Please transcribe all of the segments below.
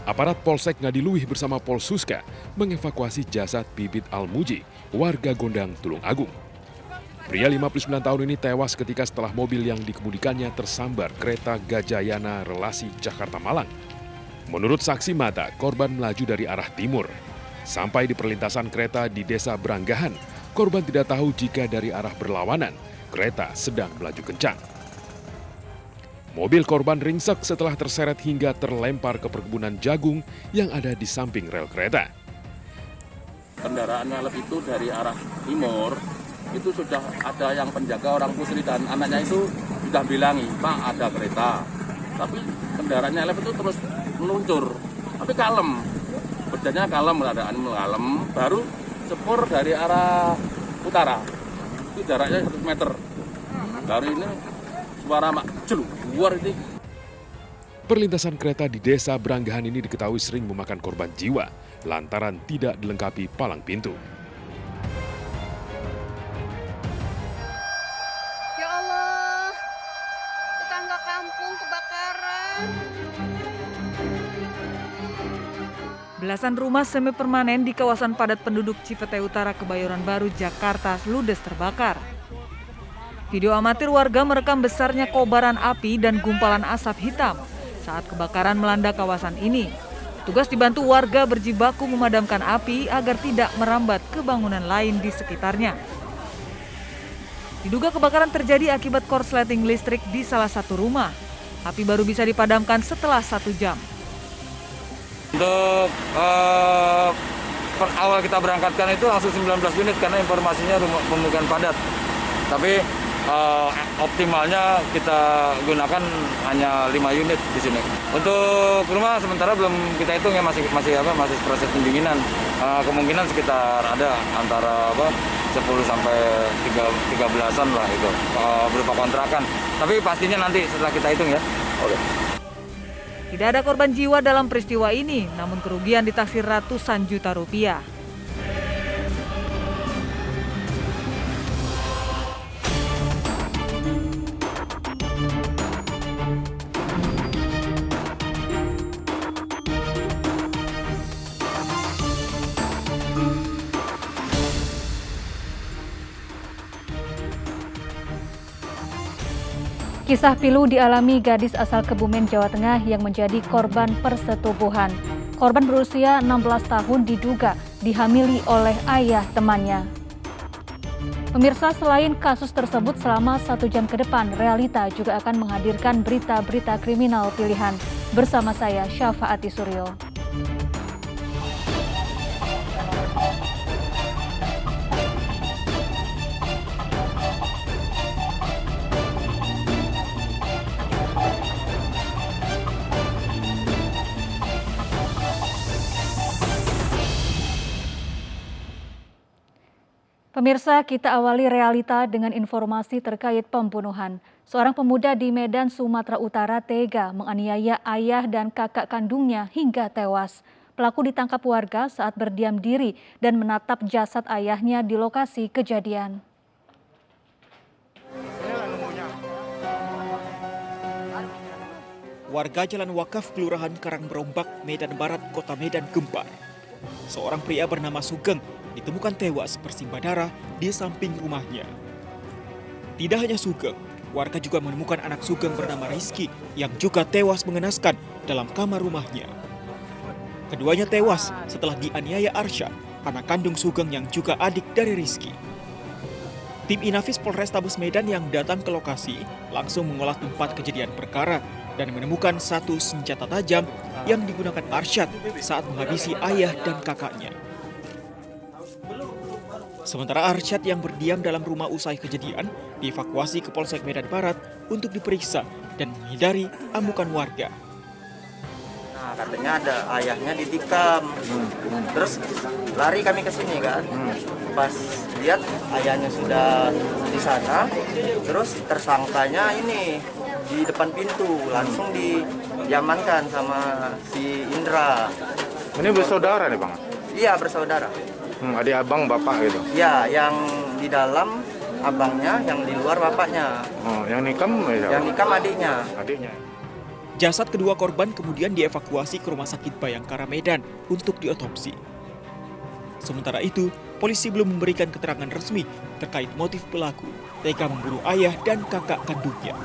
Aparat Polsek Ngadiluih bersama Polsuska mengevakuasi jasad Bibit Almuji, warga Gondang, Tulung Agung. Pria 59 tahun ini tewas ketika setelah mobil yang dikemudikannya tersambar kereta Gajayana Relasi Jakarta-Malang. Menurut saksi mata, korban melaju dari arah timur. Sampai di perlintasan kereta di Desa Beranggahan, korban tidak tahu jika dari arah berlawanan, kereta sedang melaju kencang. Mobil korban ringsek setelah terseret hingga terlempar ke perkebunan jagung yang ada di samping rel kereta. Kendaraan Elf itu dari arah timur, itu sudah ada yang penjaga orang Pusri dan anaknya itu sudah bilangi, Pak ada kereta. Tapi kendaraannya Elf itu terus meluncur, tapi kalem. Berjalannya kalem, keadaan kalem, baru sepur dari arah utara. Itu jaraknya 1 meter. Dari ini suara mak jeluk, luar ini. Perlintasan kereta di Desa Beranggahan ini diketahui sering memakan korban jiwa lantaran tidak dilengkapi palang pintu. Ya Allah, tetangga kampung kebakaran. Belasan rumah semi permanen di kawasan padat penduduk Cipete Utara, Kebayoran Baru, Jakarta ludes terbakar. Video amatir warga merekam besarnya kobaran api dan gumpalan asap hitam saat kebakaran melanda kawasan ini. Petugas dibantu warga berjibaku memadamkan api agar tidak merambat ke bangunan lain di sekitarnya. Diduga kebakaran terjadi akibat korsleting listrik di salah satu rumah. Api baru bisa dipadamkan setelah 1 jam. Untuk awal kita berangkatkan itu langsung 19 unit karena informasinya pemukiman padat. Tapi optimalnya kita gunakan hanya 5 unit di sini. Untuk rumah sementara belum kita hitung ya, masih proses pendinginan. Kemungkinan sekitar ada antara 10 sampai 13-an lah itu berupa kontrakan. Tapi pastinya nanti setelah kita hitung ya. Oke. Tidak ada korban jiwa dalam peristiwa ini, namun kerugian ditaksir ratusan juta rupiah. Kisah pilu dialami gadis asal Kebumen, Jawa Tengah yang menjadi korban persetubuhan. Korban berusia 16 tahun diduga dihamili oleh ayah temannya. Pemirsa, selain kasus tersebut, selama 1 jam ke depan, Realita juga akan menghadirkan berita-berita kriminal pilihan. Bersama saya, Syafaati Suryo. Pemirsa, kita awali Realita dengan informasi terkait pembunuhan. Seorang pemuda di Medan, Sumatera Utara tega menganiaya ayah dan kakak kandungnya hingga tewas. Pelaku ditangkap warga saat berdiam diri dan menatap jasad ayahnya di lokasi kejadian. Warga Jalan Wakaf, Kelurahan Karangberombak, Medan Barat, Kota Medan gempar. Seorang pria bernama Sugeng ditemukan tewas bersimbah darah di samping rumahnya. Tidak hanya Sugeng, warga juga menemukan anak Sugeng bernama Rizky yang juga tewas mengenaskan dalam kamar rumahnya. Keduanya tewas setelah dianiaya Arsyad, anak kandung Sugeng yang juga adik dari Rizky. Tim Inafis Polrestabes Medan yang datang ke lokasi langsung mengolah tempat kejadian perkara dan menemukan 1 senjata tajam yang digunakan Arsyad saat menghabisi ayah dan kakaknya. Sementara Arsyad yang berdiam dalam rumah usai kejadian dievakuasi ke Polsek Medan Barat untuk diperiksa dan menghindari amukan warga. Nah, katanya ada ayahnya ditikam. Terus lari kami ke sini kan. Pas lihat ayahnya sudah di sana, terus tersangkanya ini di depan pintu, langsung diamankan sama si Indra. Ini bersaudara nih Bang? Iya, bersaudara. Adik abang bapak gitu? Ya, yang di dalam abangnya, yang di luar bapaknya. Oh, yang nikam? Yang nikam adiknya. Adiknya. Jasad kedua korban kemudian dievakuasi ke Rumah Sakit Bayangkara Medan untuk diotopsi. Sementara itu, polisi belum memberikan keterangan resmi terkait motif pelaku tega membunuh ayah dan kakak kandungnya.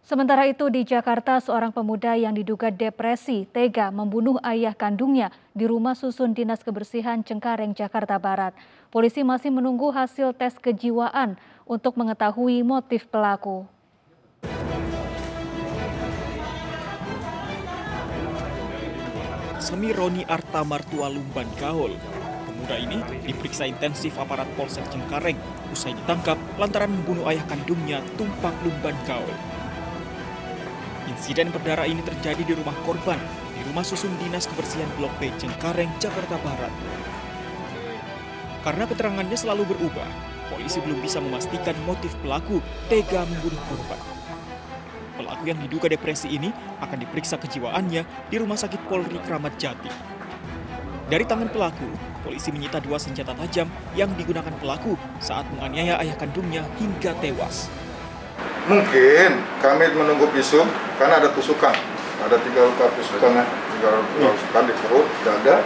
Sementara itu di Jakarta, seorang pemuda yang diduga depresi tega membunuh ayah kandungnya di rumah susun Dinas Kebersihan Cengkareng, Jakarta Barat. Polisi masih menunggu hasil tes kejiwaan untuk mengetahui motif pelaku. Semi Roni Arta Martua Lumban Gaul. Pemuda ini diperiksa intensif aparat Polsek Cengkareng usai ditangkap lantaran membunuh ayah kandungnya Tumpak Lumban Gaul. Insiden berdarah ini terjadi di rumah korban, di rumah susun Dinas Kebersihan Blok B Cengkareng, Jakarta Barat. Karena keterangannya selalu berubah, polisi belum bisa memastikan motif pelaku tega membunuh korban. Pelaku yang diduga depresi ini akan diperiksa kejiwaannya di Rumah Sakit Polri Kramat Jati. Dari tangan pelaku, polisi menyita 2 senjata tajam yang digunakan pelaku saat menganiaya ayah kandungnya hingga tewas. Mungkin kami menunggu visum karena ada tusukan, ada 3 luka tusukan, 3 luka tusukan di perut, dada,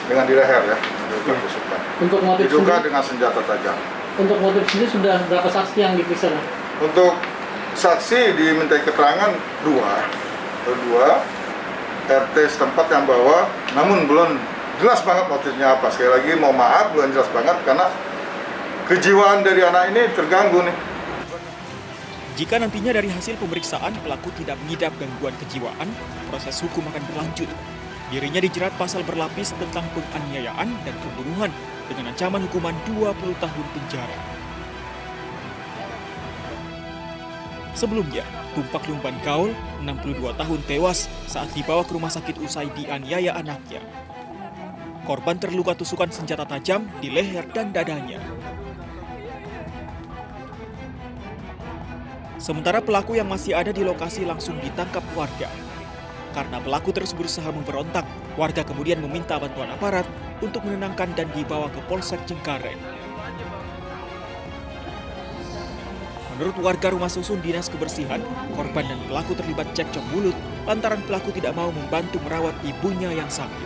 dengan di leher ya, 3 luka tusukan. Untuk motif diduga sendiri, dengan senjata tajam. Untuk motif sendiri sudah berapa saksi yang diperiksa? Untuk saksi dimintai keterangan 2 RT setempat yang bawa, namun belum jelas banget motifnya apa. Sekali lagi mohon maaf, belum jelas banget karena kejiwaan dari anak ini terganggu nih. Jika nantinya dari hasil pemeriksaan pelaku tidak mengidap gangguan kejiwaan, proses hukum akan berlanjut. Dirinya dijerat pasal berlapis tentang penganiayaan dan pembunuhan dengan ancaman hukuman 20 tahun penjara. Sebelumnya, Tumpak Lumban Gaul, 62 tahun tewas saat dibawa ke rumah sakit usai dianiaya anaknya. Korban terluka tusukan senjata tajam di leher dan dadanya. Sementara pelaku yang masih ada di lokasi langsung ditangkap warga. Karena pelaku terus berusaha memberontak, warga kemudian meminta bantuan aparat untuk menenangkan dan dibawa ke Polsek Cengkareng. Menurut warga rumah susun Dinas Kebersihan, korban dan pelaku terlibat cekcok mulut lantaran pelaku tidak mau membantu merawat ibunya yang sakit.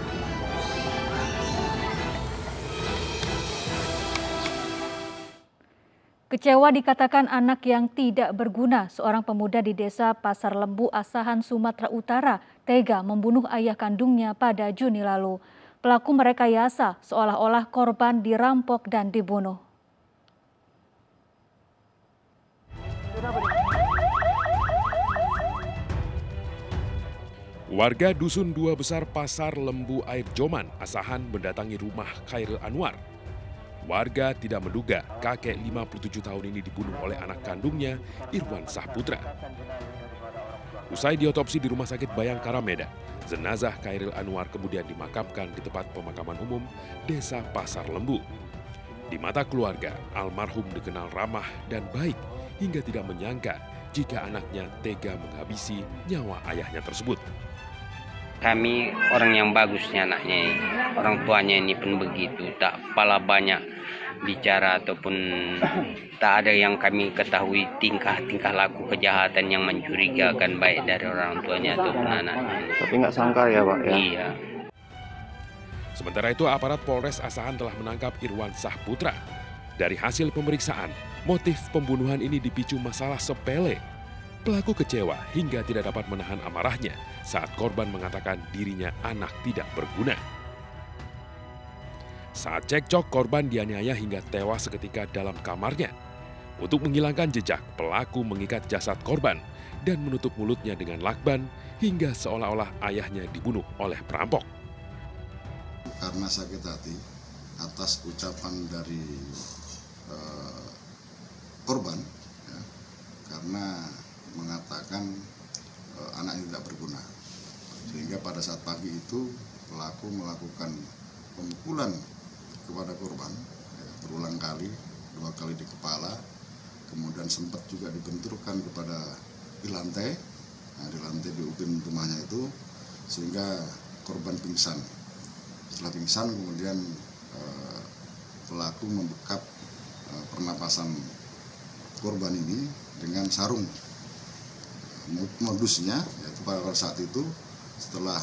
Kecewa dikatakan anak yang tidak berguna. Seorang pemuda di desa Pasar Lembu, Asahan, Sumatera Utara tega membunuh ayah kandungnya pada Juni lalu. Pelaku merekayasa seolah-olah korban dirampok dan dibunuh. Warga Dusun 2 Besar Pasar Lembu Air Joman, Asahan mendatangi rumah Khairil Anwar. Warga tidak menduga kakek 57 tahun ini dibunuh oleh anak kandungnya, Irwan Sahputra. Usai diotopsi di Rumah Sakit Bayangkara Medan, jenazah Khairil Anwar kemudian dimakamkan di tempat pemakaman umum Desa Pasar Lembu. Di mata keluarga, almarhum dikenal ramah dan baik hingga tidak menyangka jika anaknya tega menghabisi nyawa ayahnya tersebut. Kami orang yang bagusnya anaknya, orang tuanya ini pun begitu, tak pala banyak bicara ataupun tak ada yang kami ketahui tingkah laku kejahatan yang mencurigakan baik dari orang tuanya ataupun anaknya. Tapi nggak sangka ya Pak ya? Iya. Sementara itu aparat Polres Asahan telah menangkap Irwan Sahputra. Dari hasil pemeriksaan, motif pembunuhan ini dipicu masalah sepele. Pelaku kecewa hingga tidak dapat menahan amarahnya saat korban mengatakan dirinya anak tidak berguna. Saat cekcok, korban dianiaya hingga tewas seketika dalam kamarnya. Untuk menghilangkan jejak, pelaku mengikat jasad korban dan menutup mulutnya dengan lakban hingga seolah-olah ayahnya dibunuh oleh perampok. Karena sakit hati atas ucapan dari korban, ya, karena mengatakan anaknya tidak berguna, sehingga pada saat pagi itu pelaku melakukan pemukulan kepada korban ya, berulang kali, 2 kali di kepala, kemudian sempat juga dibenturkan di lantai di ubin rumahnya itu, sehingga korban pingsan. Setelah pingsan kemudian pelaku membekap pernapasan korban ini dengan sarung modusnya, yaitu pada saat itu setelah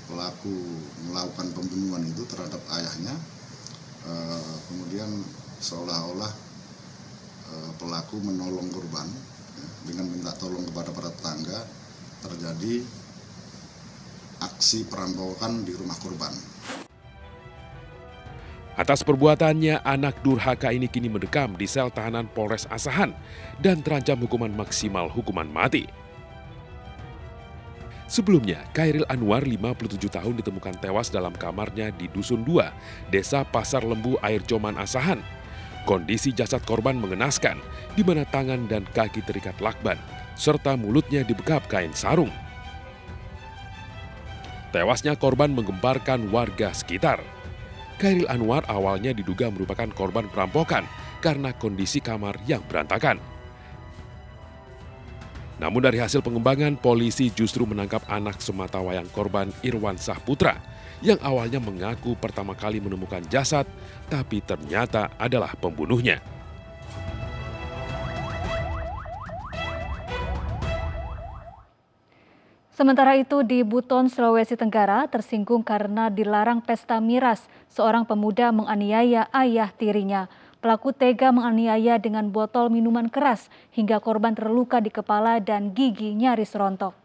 pelaku melakukan pembunuhan itu terhadap ayahnya, kemudian seolah-olah pelaku menolong korban dengan minta tolong kepada para tetangga, terjadi aksi perampokan di rumah korban. Atas perbuatannya, anak durhaka ini kini mendekam di sel tahanan Polres Asahan dan terancam hukuman maksimal hukuman mati. Sebelumnya, Khairil Anwar, 57 tahun, ditemukan tewas dalam kamarnya di Dusun 2, Desa Pasar Lembu, Air Joman, Asahan. Kondisi jasad korban mengenaskan, di mana tangan dan kaki terikat lakban, serta mulutnya dibekap kain sarung. Tewasnya korban menggemparkan warga sekitar. Khairil Anwar awalnya diduga merupakan korban perampokan karena kondisi kamar yang berantakan. Namun dari hasil pengembangan, polisi justru menangkap anak sematawayang korban, Irwan Sahputra, yang awalnya mengaku pertama kali menemukan jasad, tapi ternyata adalah pembunuhnya. Sementara itu di Buton, Sulawesi Tenggara tersinggung karena dilarang pesta miras, seorang pemuda menganiaya ayah tirinya. Pelaku tega menganiaya dengan botol minuman keras hingga korban terluka di kepala dan gigi nyaris rontok.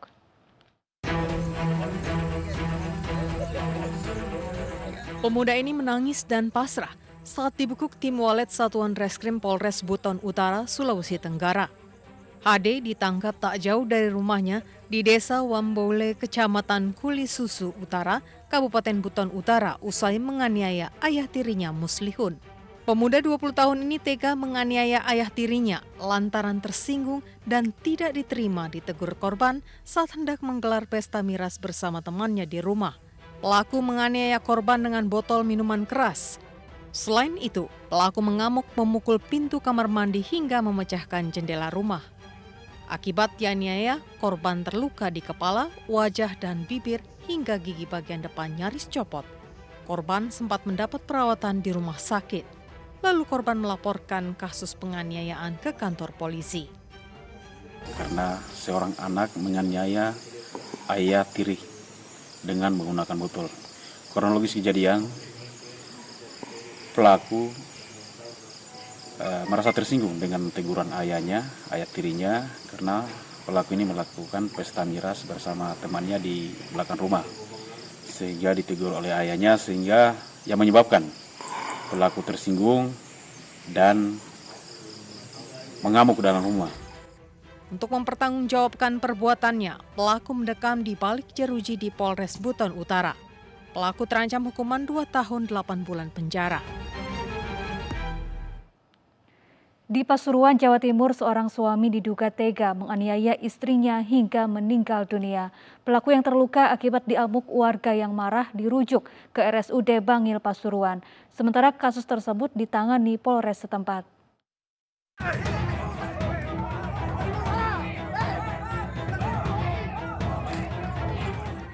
Pemuda ini menangis dan pasrah saat dibekuk tim walet Satuan Reskrim Polres Buton Utara, Sulawesi Tenggara. HD ditangkap tak jauh dari rumahnya di Desa Wambole, Kecamatan Kulisusu Utara, Kabupaten Buton Utara, usai menganiaya ayah tirinya Muslihun. Pemuda 20 tahun ini tega menganiaya ayah tirinya lantaran tersinggung dan tidak diterima ditegur korban saat hendak menggelar pesta miras bersama temannya di rumah. Pelaku menganiaya korban dengan botol minuman keras. Selain itu, pelaku mengamuk memukul pintu kamar mandi hingga memecahkan jendela rumah. Akibat dianiaya, korban terluka di kepala, wajah, dan bibir hingga gigi bagian depan nyaris copot. Korban sempat mendapat perawatan di rumah sakit. Lalu korban melaporkan kasus penganiayaan ke kantor polisi. Karena seorang anak menganiaya ayah tiri dengan menggunakan botol. Kronologis kejadian, pelaku merasa tersinggung dengan teguran ayah tirinya, karena pelaku ini melakukan pesta miras bersama temannya di belakang rumah. Sehingga ditegur oleh ayahnya, sehingga yang menyebabkan pelaku tersinggung dan mengamuk dalam rumah. Untuk mempertanggungjawabkan perbuatannya, pelaku mendekam di balik jeruji di Polres Buton Utara. Pelaku terancam hukuman 2 tahun 8 bulan penjara. Di Pasuruan, Jawa Timur, seorang suami diduga tega menganiaya istrinya hingga meninggal dunia. Pelaku yang terluka akibat diamuk warga yang marah dirujuk ke RSUD Bangil, Pasuruan. Sementara kasus tersebut ditangani Polres setempat.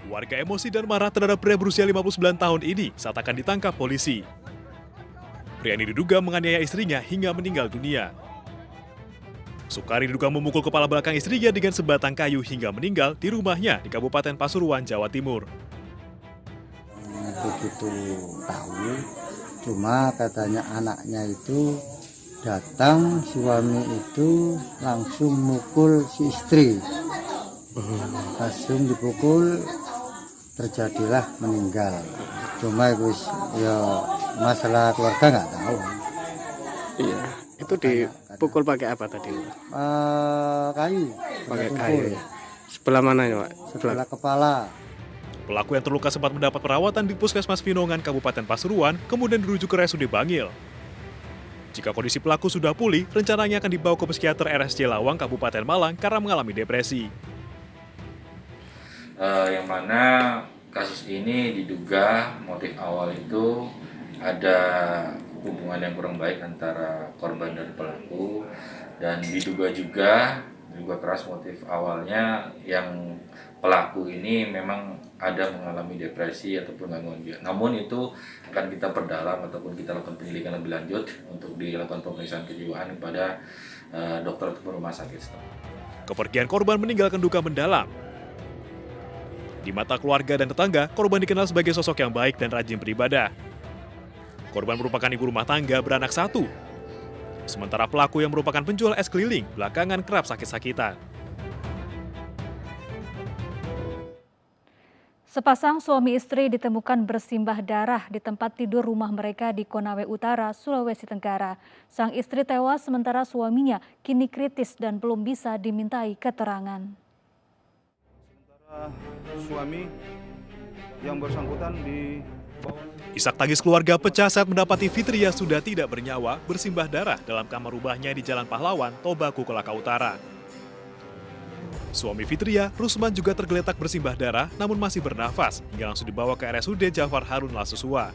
Warga emosi dan marah terhadap pria berusia 59 tahun ini saat akan ditangkap polisi. Pria ini diduga menganiaya istrinya hingga meninggal dunia. Sukari diduga memukul kepala belakang istrinya dengan sebatang kayu hingga meninggal di rumahnya di Kabupaten Pasuruan, Jawa Timur. Begitu tahu, cuma katanya anaknya itu datang, suami itu langsung mukul si istri. Langsung dipukul, terjadilah meninggal. Cuma itu ya masalah keluarga nggak tahu. Iya, itu dipukul pakai apa tadi? Kayu. Pakai kayu. Ya. Sebelah mana ya, Pak? Sebelah kepala. Pelaku yang terluka sempat mendapat perawatan di Puskesmas Pinongan, Kabupaten Pasuruan, kemudian dirujuk ke RSUD Bangil. Jika kondisi pelaku sudah pulih, rencananya akan dibawa ke psikiater RSJ Lawang, Kabupaten Malang karena mengalami depresi. Yang mana kasus ini diduga motif awal itu ada hubungan yang kurang baik antara korban dan pelaku, dan diduga keras motif awalnya yang pelaku ini memang ada mengalami depresi ataupun gangguan jiwa. Namun itu akan kita perdalam ataupun kita lakukan penyelidikan lebih lanjut untuk dilakukan pemeriksaan kejiwaan kepada dokter ataupun rumah sakit setempat. Kepergian korban meninggalkan duka mendalam. Di mata keluarga dan tetangga, korban dikenal sebagai sosok yang baik dan rajin beribadah. Korban merupakan ibu rumah tangga beranak 1. Sementara pelaku yang merupakan penjual es keliling belakangan kerap sakit-sakitan. Sepasang suami istri ditemukan bersimbah darah di tempat tidur rumah mereka di Konawe Utara, Sulawesi Tenggara. Sang istri tewas sementara suaminya kini kritis dan belum bisa dimintai keterangan. Suami yang bersangkutan di Isak tangis keluarga pecah saat mendapati Fitria sudah tidak bernyawa bersimbah darah dalam kamar rumahnya di Jalan Pahlawan, Tobaku, Kolaka Utara. Suami Fitria, Rusman, juga tergeletak bersimbah darah namun masih bernafas hingga langsung dibawa ke RSUD Jafar Harun Lasusua.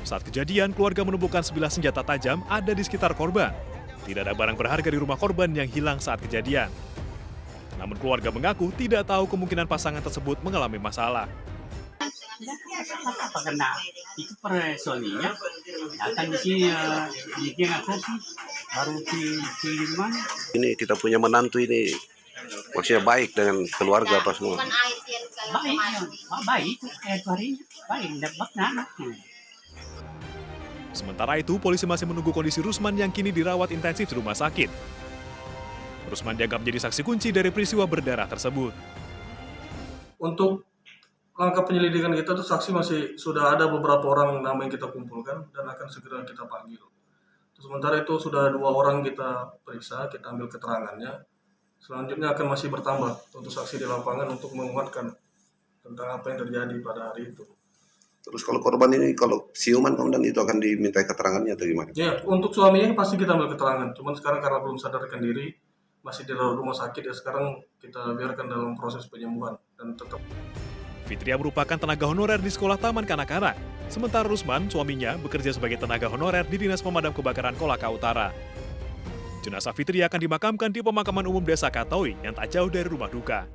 Saat kejadian, keluarga menemukan sebilah senjata tajam ada di sekitar korban. Tidak ada barang berharga di rumah korban yang hilang saat kejadian. Namun keluarga mengaku tidak tahu kemungkinan pasangan tersebut mengalami masalah. Apa kena itu personilnya datang di sini bikin apa sih baru di mana? Ini kita punya menantu ini maksudnya baik dengan keluarga apa semua. Baik dapat anak. Sementara itu, polisi masih menunggu kondisi Rusman yang kini dirawat intensif di rumah sakit. Rusman dianggap menjadi saksi kunci dari peristiwa berdarah tersebut. Untuk langkah penyelidikan kita tuh saksi masih sudah ada beberapa orang nama yang kita kumpulkan dan akan segera kita panggil. Sementara itu sudah 2 orang kita periksa, kita ambil keterangannya. Selanjutnya akan masih bertambah untuk saksi di lapangan untuk menguatkan tentang apa yang terjadi pada hari itu. Terus kalau korban ini, kalau siuman kemudian itu akan diminta keterangannya atau gimana? Ya, untuk suaminya pasti kita ambil keterangan. Cuman sekarang karena belum sadarkan diri, masih di rumah sakit ya, sekarang kita biarkan dalam proses penyembuhan dan tetap. Fitria merupakan tenaga honorer di Sekolah Taman Kanak-Kanak. Sementara Rusman, suaminya, bekerja sebagai tenaga honorer di Dinas Pemadam Kebakaran Kolaka Utara. Jenazah Fitria akan dimakamkan di pemakaman umum Desa Katawi yang tak jauh dari rumah duka.